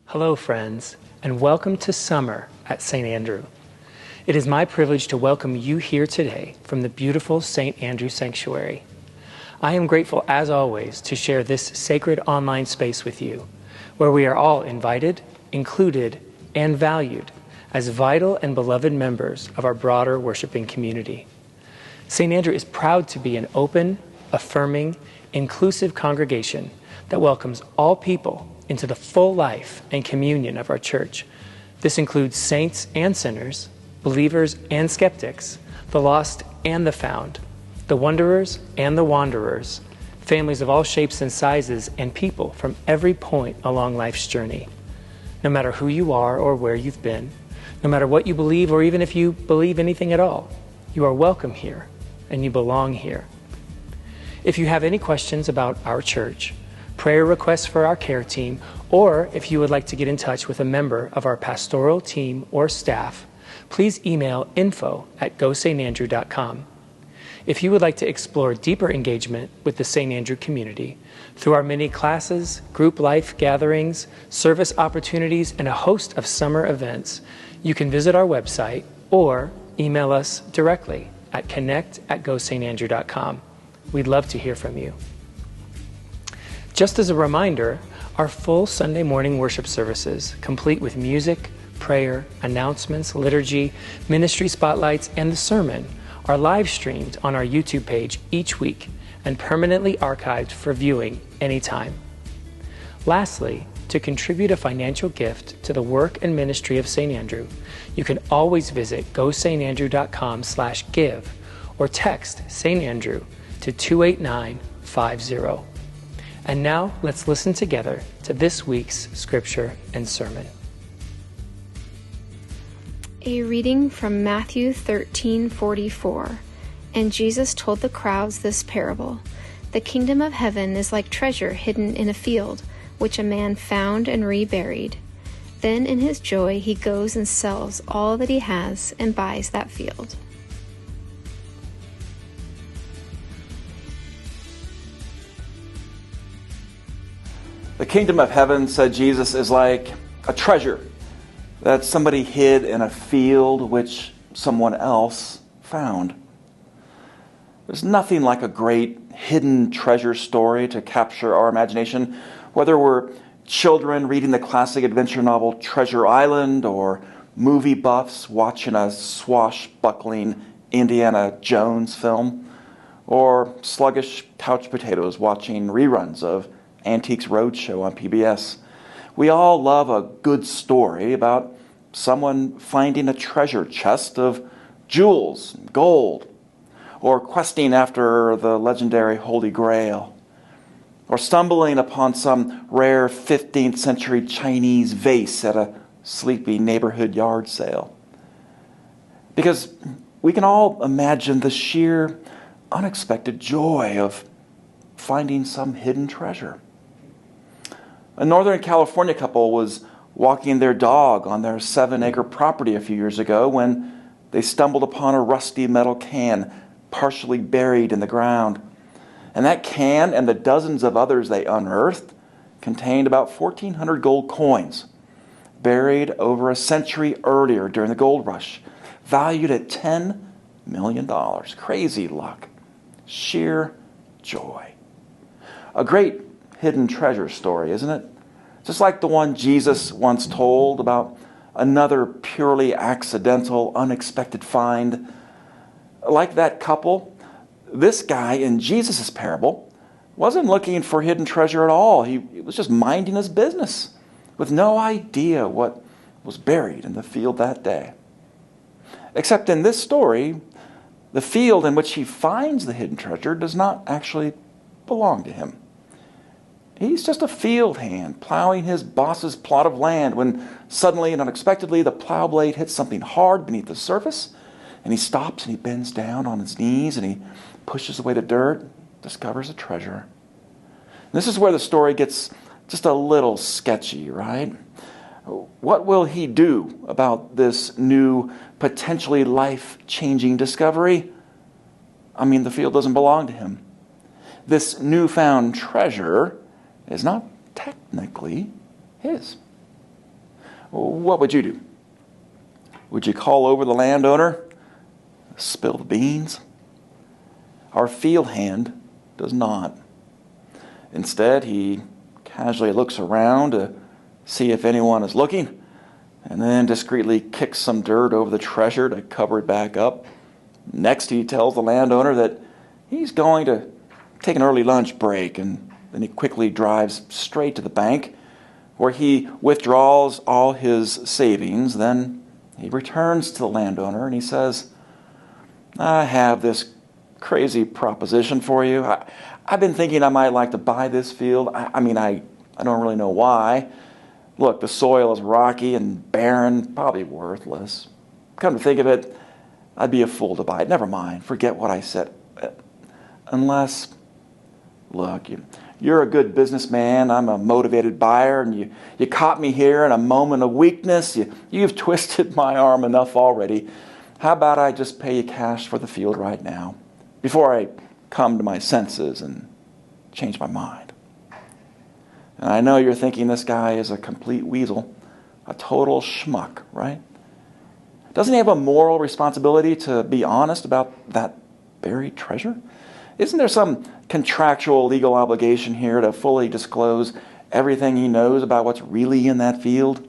Hello, friends, and welcome to summer at St. Andrew. It is my privilege to welcome you here today from the beautiful St. Andrew Sanctuary. I am grateful, as always, to share this sacred online space with you, where we are all invited, included, and valued as vital and beloved members of our broader worshiping community. St. Andrew is proud to be an open, affirming, inclusive congregation that welcomes all people into the full life and communion of our church. This includes saints and sinners, believers and skeptics, the lost and the found, the wanderers and the wanderers, families of all shapes and sizes, and people from every point along life's journey. No matter who you are or where you've been, no matter what you believe or even if you believe anything at all, you are welcome here and you belong here. If you have any questions about our church, prayer requests for our care team, or if you would like to get in touch with a member of our pastoral team or staff, please email info@gostandrew.com. If you would like to explore deeper engagement with the St. Andrew community through our many classes, group life gatherings, service opportunities, and a host of summer events, you can visit our website or email us directly at connect@gostandrew.com. We'd love to hear from you. Just as a reminder, our full Sunday morning worship services, complete with music, prayer, announcements, liturgy, ministry spotlights, and the sermon, are live streamed on our YouTube page each week and permanently archived for viewing anytime. Lastly, to contribute a financial gift to the work and ministry of St. Andrew, you can always visit gostandrew.com/give or text St. Andrew to 28950. And now let's listen together to this week's scripture and sermon. A reading from Matthew 13:44. And Jesus told the crowds this parable: The kingdom of heaven is like treasure hidden in a field, which a man found and reburied. Then in his joy he goes and sells all that he has and buys that field. The kingdom of heaven, said Jesus, is like a treasure that somebody hid in a field which someone else found. There's nothing like a great hidden treasure story to capture our imagination, whether we're children reading the classic adventure novel Treasure Island or movie buffs watching a swashbuckling Indiana Jones film, or sluggish couch potatoes watching reruns of Antiques Roadshow on PBS. We all love a good story about someone finding a treasure chest of jewels, gold, or questing after the legendary Holy Grail, or stumbling upon some rare 15th century Chinese vase at a sleepy neighborhood yard sale. Because we can all imagine the sheer unexpected joy of finding some hidden treasure. A Northern California couple was walking their dog on their 7-acre property a few years ago when they stumbled upon a rusty metal can partially buried in the ground. And that can and the dozens of others they unearthed contained about 1,400 gold coins buried over a century earlier during the gold rush, valued at $10 million. Crazy luck. Sheer joy. A great hidden treasure story, isn't it? Just like the one Jesus once told about another purely accidental, unexpected find. Like that couple, this guy in Jesus' parable wasn't looking for hidden treasure at all. He was just minding his business with no idea what was buried in the field that day. Except in this story, the field in which he finds the hidden treasure does not actually belong to him. He's just a field hand plowing his boss's plot of land when suddenly and unexpectedly the plow blade hits something hard beneath the surface, and he stops and he bends down on his knees and he pushes away the dirt, discovers a treasure. And this is where the story gets just a little sketchy, right? What will he do about this new, potentially life-changing discovery? I mean, the field doesn't belong to him. This newfound treasure is not technically his. what would you do? Would you call over the landowner? Spill the beans? Our field hand does not. Instead, he casually looks around to see if anyone is looking, and then discreetly kicks some dirt over the treasure to cover it back up. Next, he tells the landowner that he's going to take an early lunch break, and then he quickly drives straight to the bank, where he withdraws all his savings. Then he returns to the landowner and he says, I have this crazy proposition for you. I've been thinking I might like to buy this field. I don't really know why. Look, the soil is rocky and barren, probably worthless. Come to think of it, I'd be a fool to buy it. Never mind, forget what I said. Unless, look, you're a good businessman, I'm a motivated buyer, and you caught me here in a moment of weakness. You've twisted my arm enough already. How about I just pay you cash for the field right now, before I come to my senses and change my mind? And I know you're thinking this guy is a complete weasel, a total schmuck, right? Doesn't he have a moral responsibility to be honest about that buried treasure? Isn't there some contractual legal obligation here to fully disclose everything he knows about what's really in that field?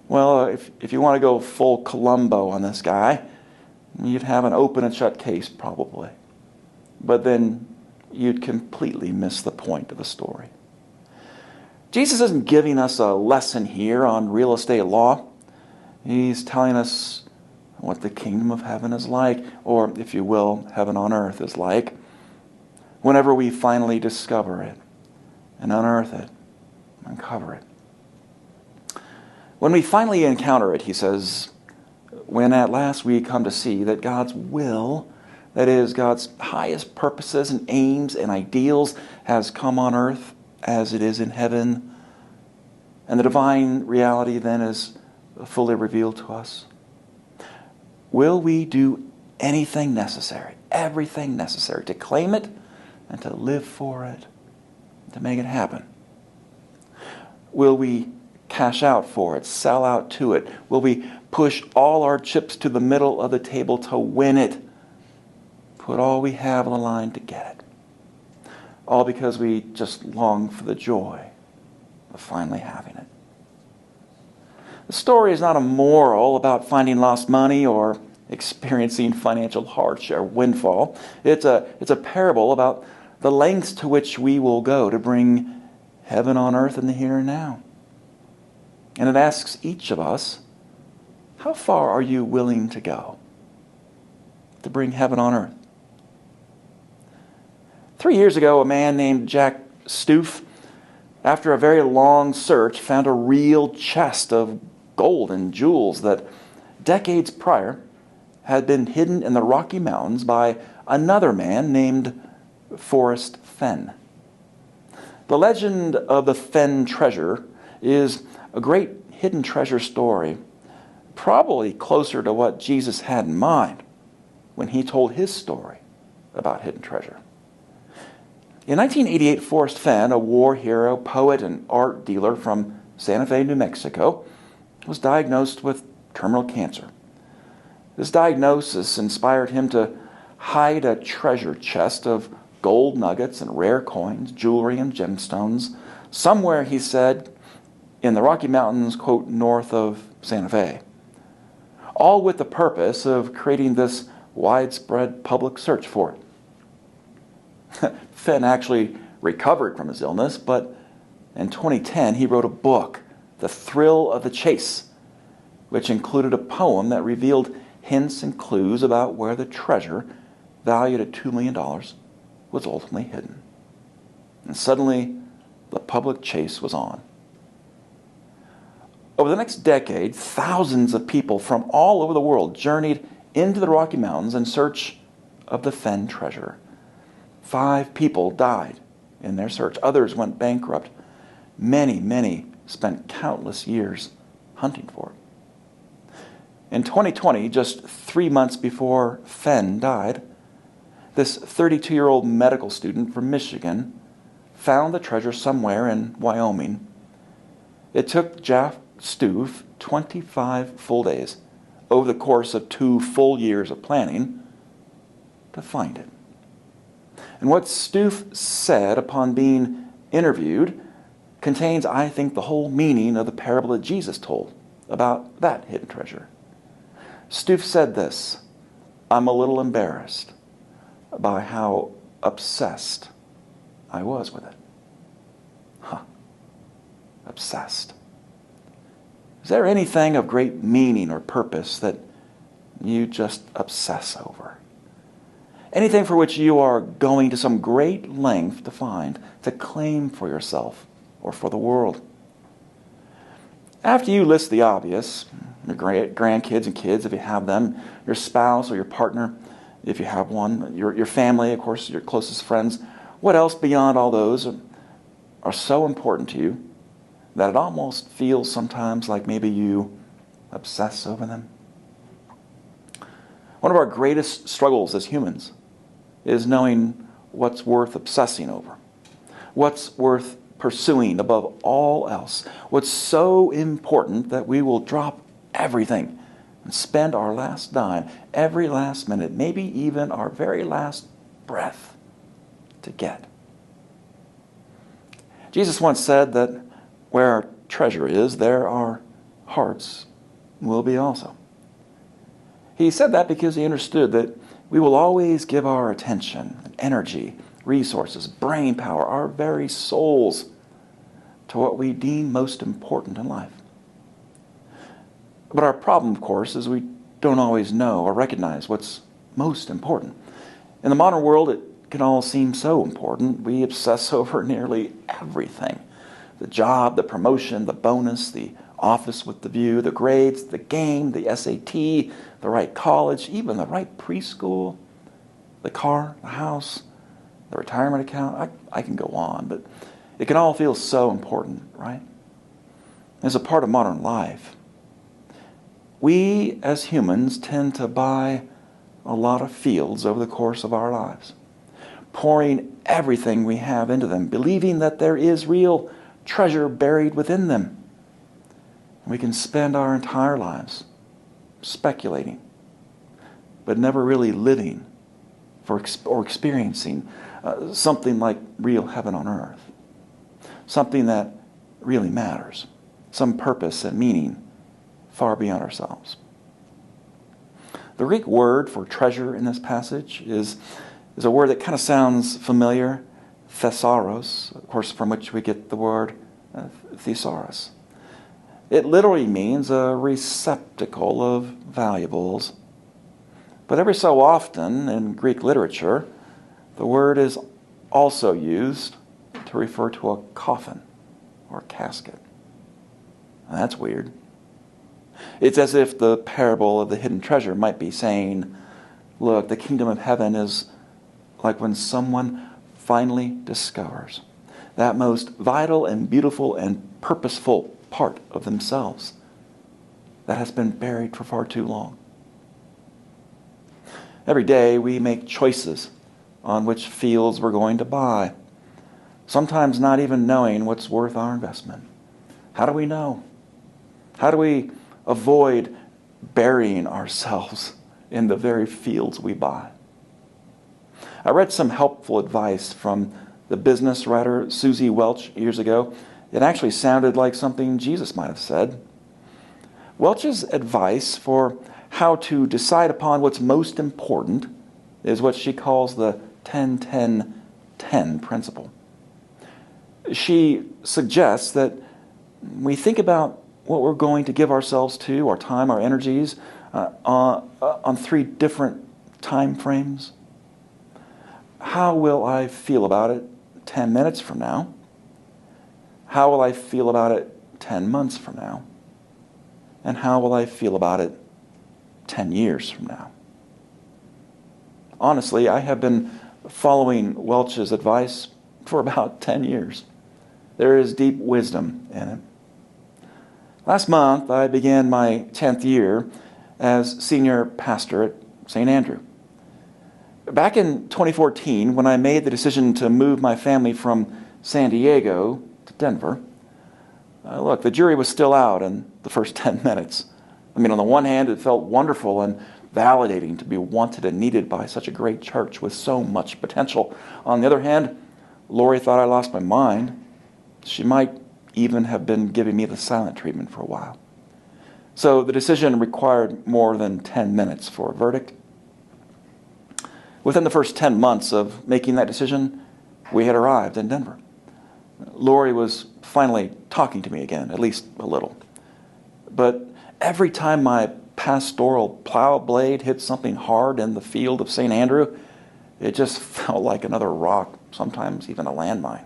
Well, if you want to go full Columbo on this guy, you'd have an open and shut case probably. But then you'd completely miss the point of the story. Jesus isn't giving us a lesson here on real estate law. He's telling us what the kingdom of heaven is like, or, if you will, heaven on earth is like, whenever we finally discover it and unearth it, uncover it. When we finally encounter it, he says, when at last we come to see that God's will, that is, God's highest purposes and aims and ideals, has come on earth as it is in heaven, and the divine reality then is fully revealed to us, will we do anything necessary, everything necessary to claim it and to live for it, to make it happen? Will we cash out for it, sell out to it? Will we push all our chips to the middle of the table to win it? Put all we have on the line to get it. All because we just long for the joy of finally having it. The story is not a moral about finding lost money or experiencing financial hardship or windfall. It's a parable about the lengths to which we will go to bring heaven on earth in the here and now. And it asks each of us, how far are you willing to go to bring heaven on earth? 3 years ago, a man named Jack Stoof, after a very long search, found a real chest of gold and jewels that decades prior had been hidden in the Rocky Mountains by another man named Forrest Fenn. The legend of the Fenn treasure is a great hidden treasure story, probably closer to what Jesus had in mind when he told his story about hidden treasure. In 1988, Forrest Fenn, a war hero, poet, and art dealer from Santa Fe, New Mexico, was diagnosed with terminal cancer. This diagnosis inspired him to hide a treasure chest of gold nuggets and rare coins, jewelry and gemstones, somewhere, he said, in the Rocky Mountains, quote, north of Santa Fe. All with the purpose of creating this widespread public search for it. Fenn actually recovered from his illness, but in 2010 he wrote a book, The Thrill of the Chase, which included a poem that revealed hints and clues about where the treasure, valued at $2 million, was ultimately hidden. And suddenly, the public chase was on. Over the next decade, thousands of people from all over the world journeyed into the Rocky Mountains in search of the Fenn treasure. 5 people died in their search. Others went bankrupt. Many spent countless years hunting for it. In 2020, just 3 months before Fenn died, this 32-year-old medical student from Michigan found the treasure somewhere in Wyoming. It took Jack Stoof 25 full days over the course of 2 full years of planning to find it. And what Stoof said upon being interviewed contains, I think, the whole meaning of the parable that Jesus told about that hidden treasure. Stoof said this: "I'm a little embarrassed by how obsessed I was with it." Obsessed. Is there anything of great meaning or purpose that you just obsess over? Anything for which you are going to some great length to find, to claim for yourself or for the world? After you list the obvious, your grandkids and kids, if you have them, your spouse or your partner, if you have one, your family, of course, your closest friends, what else beyond all those are so important to you that it almost feels sometimes like maybe you obsess over them? One of our greatest struggles as humans is knowing what's worth obsessing over, what's worth pursuing above all else, what's so important that we will drop everything and spend our last dime, every last minute, maybe even our very last breath to get. Jesus once said that where our treasure is, there our hearts will be also. He said that because he understood that we will always give our attention, energy, resources, brain power, our very souls to what we deem most important in life. But our problem, of course, is we don't always know or recognize what's most important. In the modern world, it can all seem so important. We obsess over nearly everything. The job, the promotion, the bonus, the office with the view, the grades, the game, the SAT, the right college, even the right preschool, the car, the house, the retirement account. I can go on, but it can all feel so important, right? As a part of modern life, we as humans tend to buy a lot of fields over the course of our lives, pouring everything we have into them, believing that there is real treasure buried within them. We can spend our entire lives speculating, but never really living or experiencing something like real heaven on earth, something that really matters, some purpose and meaning far beyond ourselves. The Greek word for treasure in this passage is a word that kind of sounds familiar, thesaurus, of course, from which we get the word thesaurus. It literally means a receptacle of valuables. But every so often in Greek literature, the word is also used to refer to a coffin or a casket. And that's weird. It's as if the parable of the hidden treasure might be saying, look, the kingdom of heaven is like when someone finally discovers that most vital and beautiful and purposeful part of themselves that has been buried for far too long. Every day we make choices on which fields we're going to buy, sometimes not even knowing what's worth our investment. How do we know? How do we avoid burying ourselves in the very fields we buy? I read some helpful advice from the business writer Susie Welch years ago. It actually sounded like something Jesus might have said. Welch's advice for how to decide upon what's most important is what she calls the 10-10-10 principle. She suggests that we think about what we're going to give ourselves to, our time, our energies, on 3 different time frames. How will I feel about it 10 minutes from now? How will I feel about it 10 months from now? And how will I feel about it 10 years from now? Honestly, I have been following Welch's advice for about 10 years. There is deep wisdom in it. Last month, I began my 10th year as senior pastor at St. Andrew. Back in 2014, when I made the decision to move my family from San Diego to Denver, Look, the jury was still out in the first 10 minutes. I mean, on the one hand, it felt wonderful and validating to be wanted and needed by such a great church with so much potential. On the other hand, Lori thought I lost my mind. She might even have been giving me the silent treatment for a while. So the decision required more than 10 minutes for a verdict. Within the first 10 months of making that decision, we had arrived in Denver. Lori was finally talking to me again, at least a little. But every time my pastoral plow blade hit something hard in the field of St. Andrew, it just felt like another rock, sometimes even a landmine.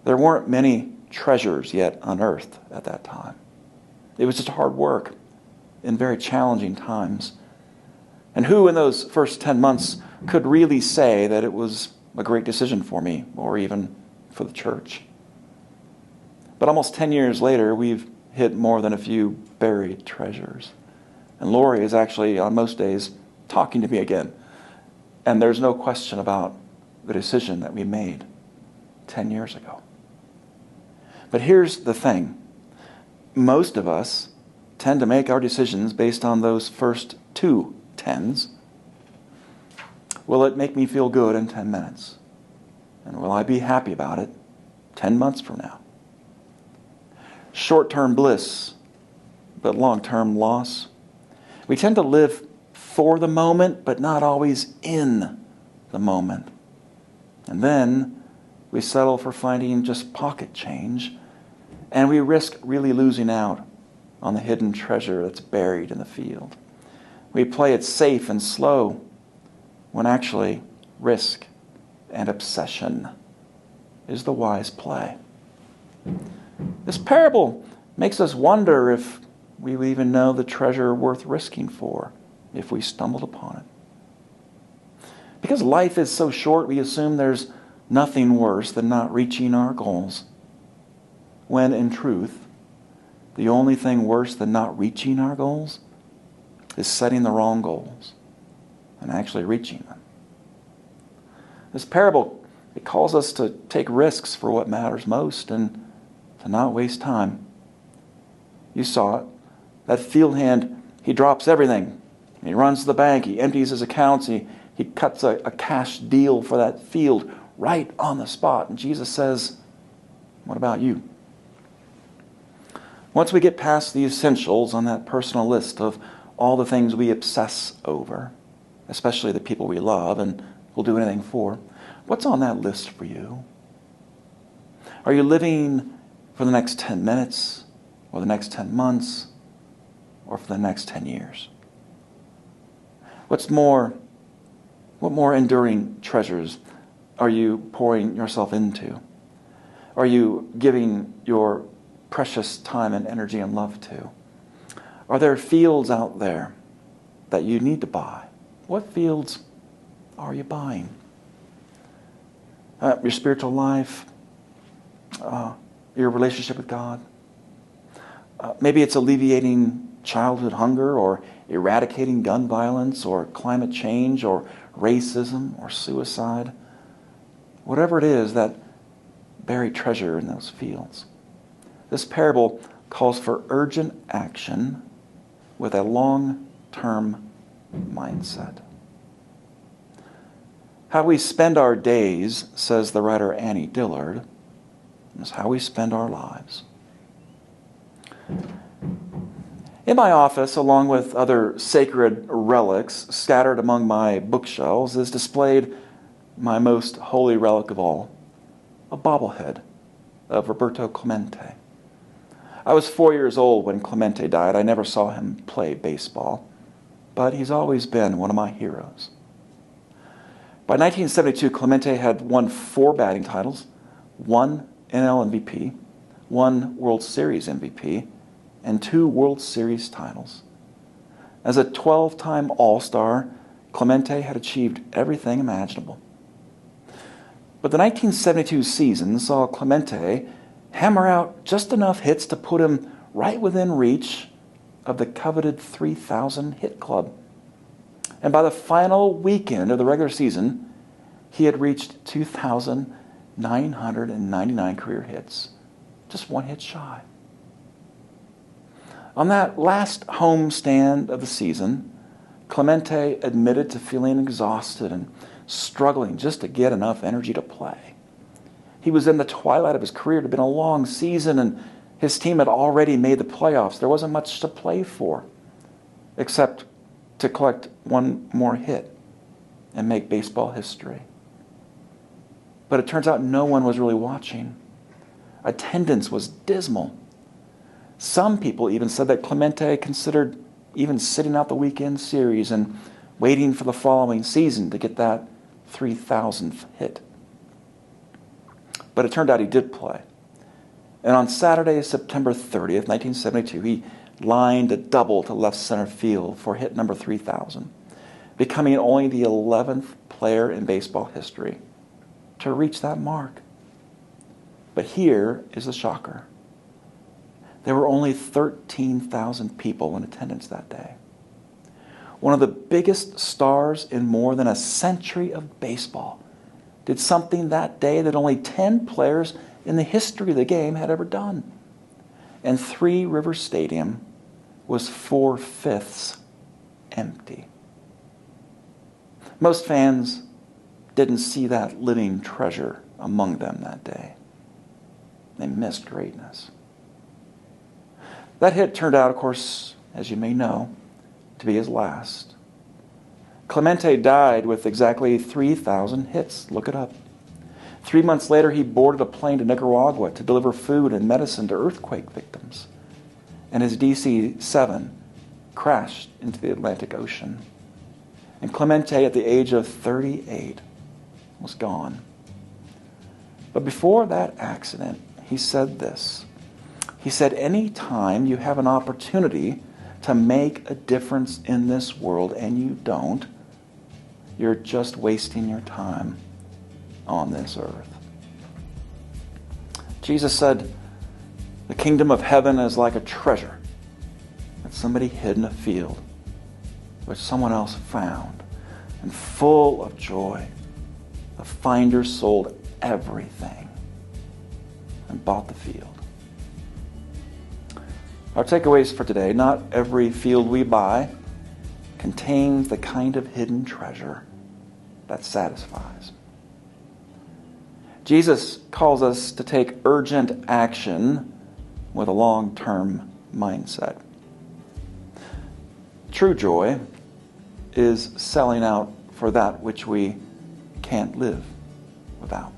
There weren't many treasures yet unearthed at that time. It was just hard work in very challenging times. And who in those first 10 months could really say that it was a great decision for me or even for the church? But almost 10 years later, we've hit more than a few buried treasures. And Lori is actually, on most days, talking to me again. And there's no question about the decision that we made 10 years ago. But here's the thing. Most of us tend to make our decisions based on those first 2 tens. Will it make me feel good in 10 minutes? And will I be happy about it 10 months from now? Short-term bliss, but long-term loss. We tend to live for the moment, but not always in the moment. And then we settle for finding just pocket change, and we risk really losing out on the hidden treasure that's buried in the field. We play it safe and slow, when actually risk and obsession is the wise play. This parable makes us wonder if we would even know the treasure worth risking for if we stumbled upon it. Because life is so short, we assume there's nothing worse than not reaching our goals, when in truth, the only thing worse than not reaching our goals is setting the wrong goals and actually reaching them. This parable, it calls us to take risks for what matters most and to not waste time. You saw it. That field hand, he drops everything. He runs to the bank, he empties his accounts, he cuts a cash deal for that field right on the spot. And Jesus says, what about you? Once we get past the essentials on that personal list of all the things we obsess over, especially the people we love and will do anything for, what's on that list for you? Are you living for the next 10 minutes or the next 10 months or for the next 10 years? What more enduring treasures are you pouring yourself into? Are you giving your precious time and energy and love to? Are there fields out there that you need to buy? What fields are you buying? Your spiritual life, your relationship with God. Maybe it's alleviating childhood hunger or eradicating gun violence or climate change or racism or suicide. Whatever it is, that buried treasure in those fields. This parable calls for urgent action with a long-term mindset. How we spend our days, says the writer Annie Dillard, is how we spend our lives. In my office, along with other sacred relics scattered among my bookshelves, is displayed my most holy relic of all, a bobblehead of Roberto Clemente. I was 4 years old when Clemente died. I never saw him play baseball, but he's always been one of my heroes. By 1972, Clemente had won 4 batting titles, 1 NL MVP, 1 World Series MVP, and 2 World Series titles. As a 12-time All-Star, Clemente had achieved everything imaginable. But the 1972 season saw Clemente hammer out just enough hits to put him right within reach of the coveted 3,000 hit club. And by the final weekend of the regular season, he had reached 2,999 career hits, just one hit shy. On that last home stand of the season, Clemente admitted to feeling exhausted and struggling just to get enough energy to play. He was in the twilight of his career. It had been a long season, and his team had already made the playoffs. There wasn't much to play for, except to collect one more hit and make baseball history. But it turns out no one was really watching. Attendance was dismal. Some people even said that Clemente considered even sitting out the weekend series and waiting for the following season to get that 3,000th hit. But it turned out he did play. And on Saturday, September 30th, 1972, he lined a double to left center field for hit number 3,000, becoming only the 11th player in baseball history to reach that mark. But here is the shocker. There were only 13,000 people in attendance that day. One of the biggest stars in more than a century of baseball did something that day that only 10 players in the history of the game had ever done. And Three Rivers Stadium was 4/5 empty. Most fans didn't see that living treasure among them that day. They missed greatness. That hit turned out, of course, as you may know, to be his last. Clemente died with exactly 3,000 hits. Look it up. 3 months later, he boarded a plane to Nicaragua to deliver food and medicine to earthquake victims. And his DC-7 crashed into the Atlantic Ocean. And Clemente, at the age of 38, was gone. But before that accident, he said this. He said, any time you have an opportunity to make a difference in this world and you don't, you're just wasting your time on this earth. Jesus said, the kingdom of heaven is like a treasure that somebody hid in a field, which someone else found. And full of joy, the finder sold everything and bought the field. Our takeaways for today: not every field we buy contains the kind of hidden treasure that satisfies. Jesus calls us to take urgent action with a long-term mindset. True joy is selling out for that which we can't live without.